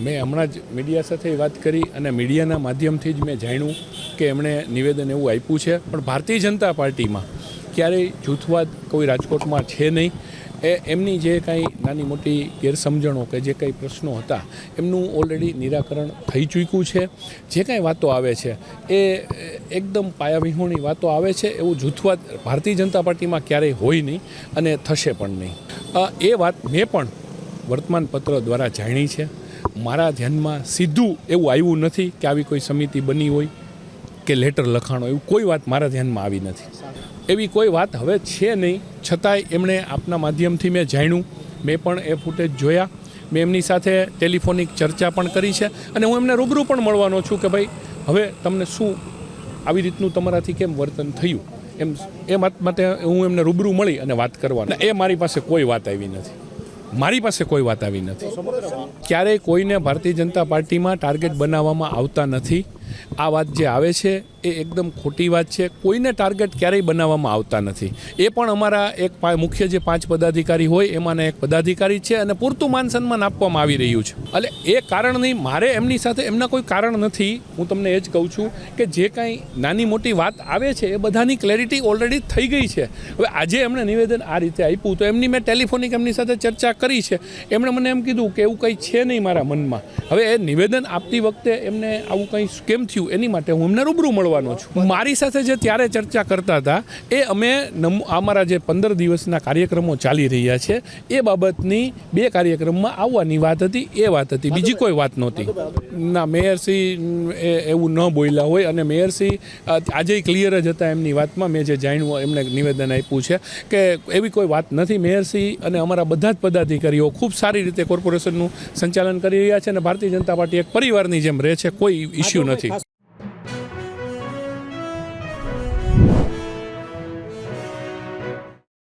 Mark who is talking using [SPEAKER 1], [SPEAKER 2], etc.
[SPEAKER 1] મેં હમણાં જ મીડિયા સાથે વાત કરી અને મીડિયાના માધ્યમથી જ મેં જાણ્યું કે એમણે નિવેદન એવું આપ્યું છે, પણ ભારતીય જનતા પાર્ટીમાં ક્યારેય જૂથવાદ કોઈ રાજકોટમાં છે નહીં. એમની જે કાંઈ નાની મોટી ગેરસમજણો કે જે કંઈ પ્રશ્નો હતા એમનું ઓલરેડી નિરાકરણ થઈ ચૂક્યું છે. જે કાંઈ વાતો આવે છે એ એકદમ પાયાવિહોણી વાતો આવે છે. એવું જૂથવાદ ભારતીય જનતા પાર્ટીમાં ક્યારેય હોય નહીં અને થશે પણ નહીં. એ વાત મેં પણ વર્તમાનપત્ર દ્વારા જાણી છે. મારા ધ્યાનમાં સીધું એવું આવ્યું નથી કે આવી કોઈ સમિતિ બની હોય કે લેટર લખાણો, એવું કોઈ વાત મારા ધ્યાનમાં આવી નથી. એવી કોઈ વાત હવે છે નહીં. છતાંય એમણે આપના માધ્યમથી મેં જાણ્યું, મેં પણ એ ફૂટેજ જોયા, મેં એમની સાથે ટેલિફોનિક ચર્ચા પણ કરી છે અને હું એમને રૂબરૂ પણ મળવાનો છું કે ભાઈ હવે તમને શું આવી રીતનું તમારાથી કેમ વર્તન થયું એ માટે હું એમને રૂબરૂ મળી અને વાત કરવાનો. એ મારી પાસે કોઈ વાત આવી નથી. મારી પાસે કોઈ વાત આવી નથી. ક્યારેય કોઈને ભારતીય જનતા પાર્ટીમાં ટાર્ગેટ બનાવવામાં આવતા નથી. આ વાત જે આવે છે એ એકદમ ખોટી વાત છે. કોઈને ટાર્ગેટ ક્યારેય બનાવવામાં આવતા નથી. એ પણ અમારા એક મુખ્ય જે 5 પદાધિકારી હોય એમાંના એક પદાધિકારી છે અને પૂરતું માન સન્માન આપવામાં આવી રહ્યું છે. એટલે એ કારણ નહીં, મારે એમની સાથે એમના કોઈ કારણ નથી. હું તમને એ જ કહું છું કે જે કાંઈ નાની મોટી વાત આવે છે એ બધાની ક્લેરિટી ઓલરેડી થઈ ગઈ છે. હવે આજે એમણે નિવેદન આ રીતે આપ્યું તો એમની મેં ટેલિફોનિક એમની સાથે ચર્ચા કરી છે. એમણે મને એમ કીધું કે એવું કંઈ છે નહીં મારા મનમાં. હવે એ નિવેદન આપતી વખતે એમને આવું કંઈ કેમ થયું એની માટે હું એમને રૂબરૂ મળવાનો છું. મારી સાથે જે ત્યારે ચર્ચા કરતા હતા એ અમે અમારા જે 15 દિવસના કાર્યક્રમો ચાલી રહ્યા છે એ બાબતની 2 કાર્યક્રમમાં આવવાની વાત હતી. એ વાત હતી, બીજી કોઈ વાત નહોતી. ના, મેયરશ્રી એવું ન બોલ્યા હોય અને મેયરશ્રી આજે ક્લિયર જ હતા એમની વાતમાં. મેં જે જાણ્યું એમને નિવેદન આપ્યું છે કે એવી કોઈ વાત નથી. મેયરશ્રી અને અમારા બધા જ પદાધિકારીઓ ખૂબ સારી રીતે કોર્પોરેશનનું સંચાલન કરી રહ્યા છે અને ભારતીય જનતા પાર્ટી એક પરિવારની જેમ રહે છે. કોઈ ઇસ્યુ નથી.